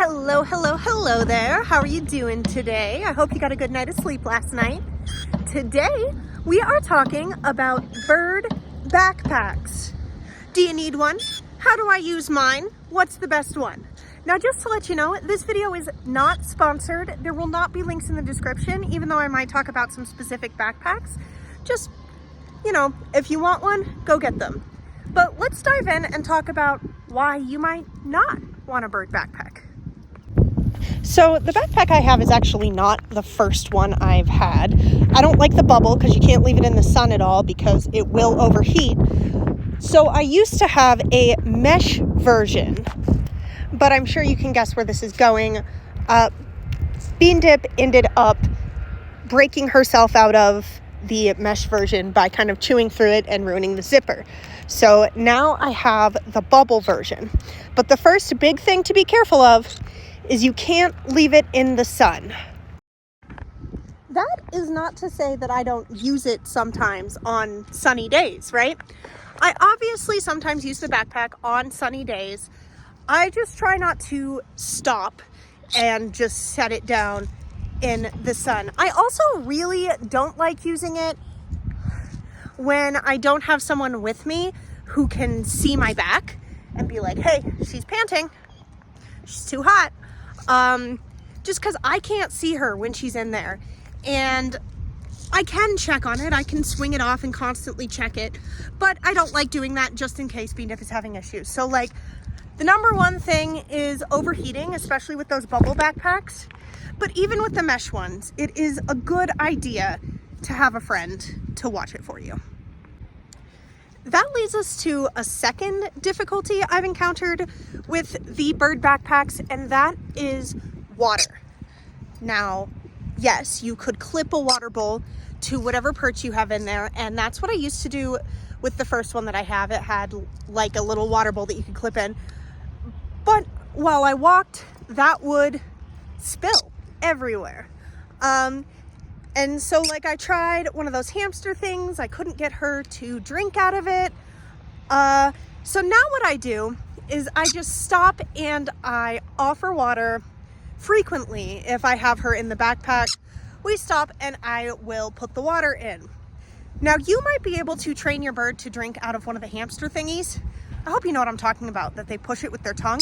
Hello there. How are you doing today? I hope you got a good night of sleep last night. Today, we are talking about bird backpacks. Do you need one? How do I use mine? What's the best one? Now, just to let you know, this video is not sponsored. There will not be links in the description, even though I might talk about some specific backpacks. Just, if you want one, go get them. But let's dive in and talk about why you might not want a bird backpack. So the backpack I have is actually not the first one I've had. I don't like the bubble because you can't leave it in the sun at all because it will overheat. So I used to have a mesh version, but I'm sure you can guess where this is going. Bean Dip ended up breaking herself out of the mesh version by kind of chewing through it and ruining the zipper. So now I have the bubble version. But the first big thing to be careful of is you can't leave it in the sun. That is not to say that I don't use it sometimes on sunny days, right? I obviously sometimes use the backpack on sunny days. I just try not to stop and just set it down in the sun. I also really don't like using it when I don't have someone with me who can see my back and be like, hey, she's panting, she's too hot. Just because I can't see her when she's in there. And I can check on it. I can swing it off and constantly check it. But I don't like doing that just in case Bean Dip is having issues. So the number one thing is overheating, especially with those bubble backpacks. But even with the mesh ones, it is a good idea to have a friend to watch it for you. That leads us to a second difficulty I've encountered with the bird backpacks, and that is water. Now, yes, you could clip a water bowl to whatever perch you have in there, and that's what I used to do with the first one that I have. It had like a little water bowl that you could clip in. But while I walked, that would spill everywhere. And so I tried one of those hamster things. I couldn't get her to drink out of it. So now what I do is I just stop and I offer water frequently. If I have her in the backpack, we stop and I will put the water in. Now you might be able to train your bird to drink out of one of the hamster thingies. I hope you know what I'm talking about, that they push it with their tongue.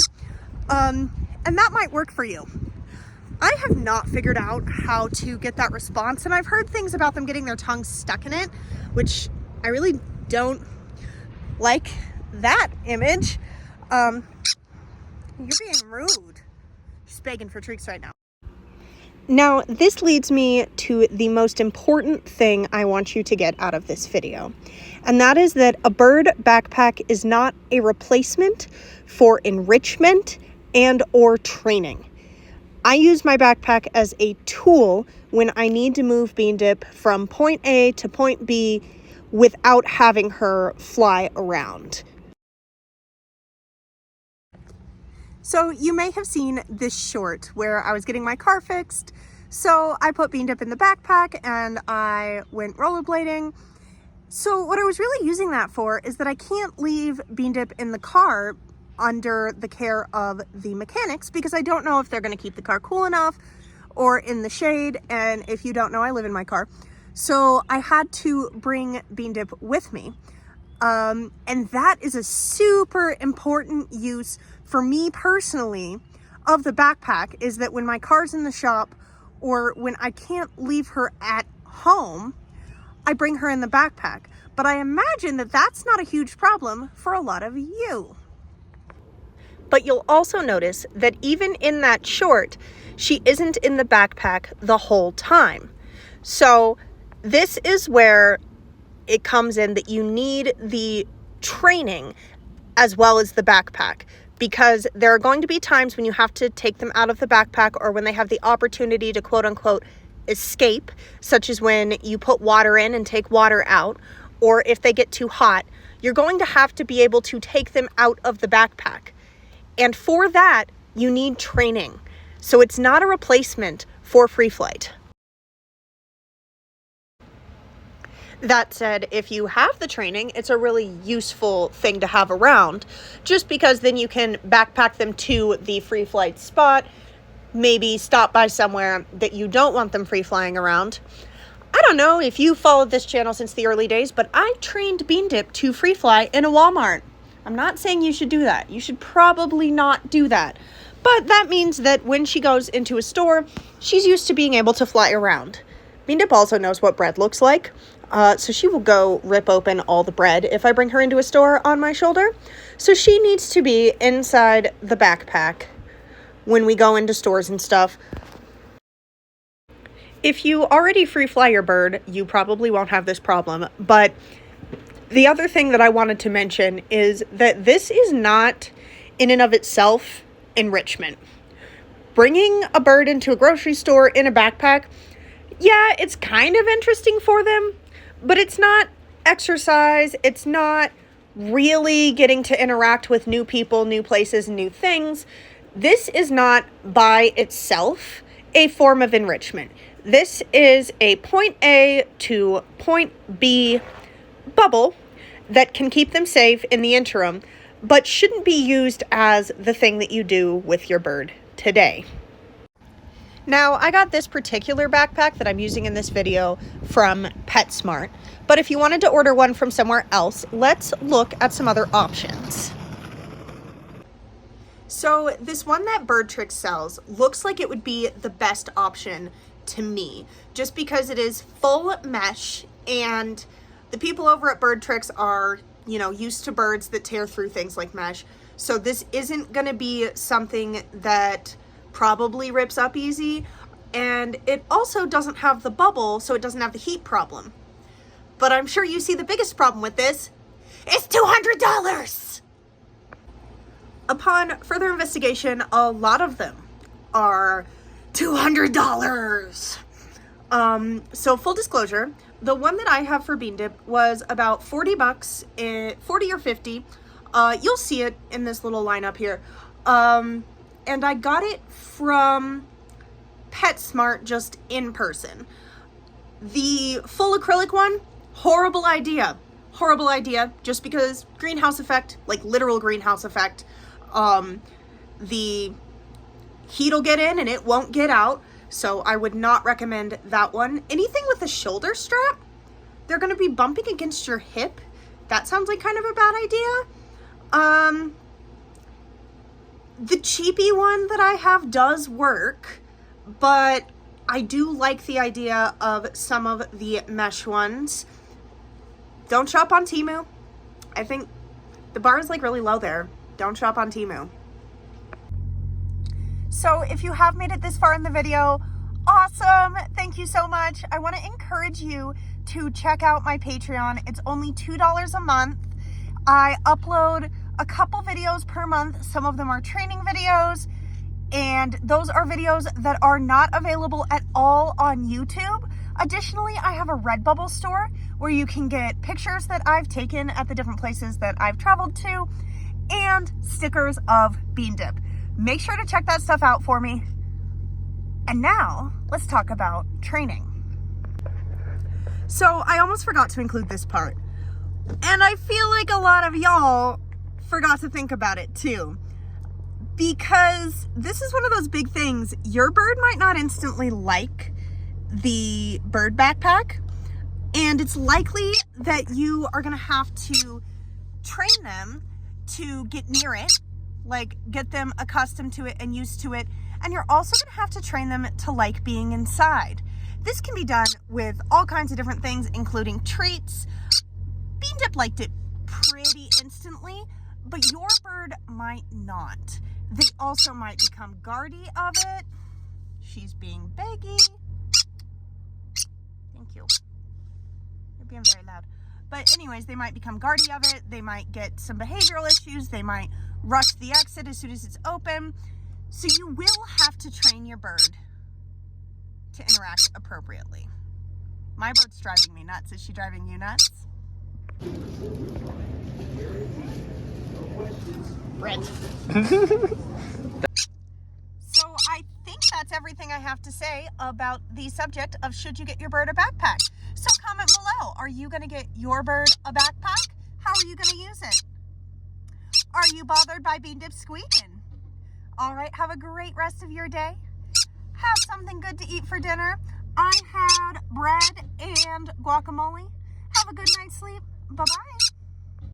And that might work for you. I have not figured out how to get that response, and I've heard things about them getting their tongue stuck in it, which I really don't like that image. You're being rude. She's begging for treats right now. Now, this leads me to the most important thing I want you to get out of this video, and that is that a bird backpack is not a replacement for enrichment and or training. I use my backpack as a tool when I need to move Bean Dip from point A to point B without having her fly around. So you may have seen this short where I was getting my car fixed. So I put Bean Dip in the backpack and I went rollerblading. So what I was really using that for is that I can't leave Bean Dip in the car under the care of the mechanics because I don't know if they're going to keep the car cool enough or in the shade. And if you don't know, I live in my car. So I had to bring Bean Dip with me. And that is a super important use for me personally of the backpack, is that when my car's in the shop or when I can't leave her at home, I bring her in the backpack. But I imagine that that's not a huge problem for a lot of you. But you'll also notice that even in that short, she isn't in the backpack the whole time. So this is where it comes in that you need the training as well as the backpack, because there are going to be times when you have to take them out of the backpack or when they have the opportunity to quote unquote escape, such as when you put water in and take water out, or if they get too hot, you're going to have to be able to take them out of the backpack. And for that, you need training. So it's not a replacement for free flight. That said, if you have the training, it's a really useful thing to have around, just because then you can backpack them to the free flight spot, maybe stop by somewhere that you don't want them free flying around. I don't know if you followed this channel since the early days, but I trained Bean Dip to free fly in a Walmart. I'm not saying you should do that. You should probably not do that. But that means that when she goes into a store, she's used to being able to fly around. Bean Dip also knows what bread looks like. So she will go rip open all the bread if I bring her into a store on my shoulder. So she needs to be inside the backpack when we go into stores and stuff. If you already free fly your bird, you probably won't have this problem. But the other thing that I wanted to mention is that this is not in and of itself enrichment. Bringing a bird into a grocery store in a backpack, yeah, it's kind of interesting for them, but it's not exercise. It's not really getting to interact with new people, new places, new things. This is not by itself a form of enrichment. This is a point A to point B bubble that can keep them safe in the interim, but shouldn't be used as the thing that you do with your bird today. Now, I got this particular backpack that I'm using in this video from PetSmart, but if you wanted to order one from somewhere else, let's look at some other options. So this one that Bird Tricks sells looks like it would be the best option to me, just because it is full mesh, and the people over at Bird Tricks are, used to birds that tear through things like mesh. So this isn't going to be something that probably rips up easy, and it also doesn't have the bubble, so it doesn't have the heat problem. But I'm sure you see the biggest problem with this. It's $200! Upon further investigation, a lot of them are $200. So full disclosure, the one that I have for Bean Dip was about 40 bucks, 40 or 50. You'll see it in this little lineup here. And I got it from PetSmart just in person. The full acrylic one, horrible idea. Horrible idea, just because greenhouse effect, like literal greenhouse effect. The heat will get in and it won't get out. So I would not recommend that one. Anything with a shoulder strap, they're going to be bumping against your hip. That sounds like kind of a bad idea. The cheapy one that I have does work, but I do like the idea of some of the mesh ones. Don't shop on Temu. I think the bar is like really low there. Don't shop on Temu. So if you have made it this far in the video, awesome. Thank you so much. I want to encourage you to check out my Patreon. It's only $2 a month. I upload a couple videos per month. Some of them are training videos, and those are videos that are not available at all on YouTube. Additionally, I have a Redbubble store where you can get pictures that I've taken at the different places that I've traveled to and stickers of Bean Dip. Make sure to check that stuff out for me. And now let's talk about training. So I almost forgot to include this part, and I feel like a lot of y'all forgot to think about it too, because this is one of those big things. Your bird might not instantly like the bird backpack, and it's likely that you are going to have to train them to get near it, like get them accustomed to it and used to it, and you're also going to have to train them to like being inside. This can be done with all kinds of different things, including treats. Bean Dip liked it pretty instantly, but your bird might not. They also might become guardy of it. She's being beggy. Thank you. You're being very loud. But anyways, they might become guardy of it. They might get some behavioral issues. They might rush the exit as soon as it's open. So you will have to train your bird to interact appropriately. My bird's driving me nuts. Is she driving you nuts? Brent. So I think that's everything I have to say about the subject of should you get your bird a backpack. So comment below. Are you going to get your bird a backpack? How are you going to use it? Are you bothered by being dipsqueaking? All right, have a great rest of your day. Have something good to eat for dinner. I had bread and guacamole. Have a good night's sleep. Bye-bye.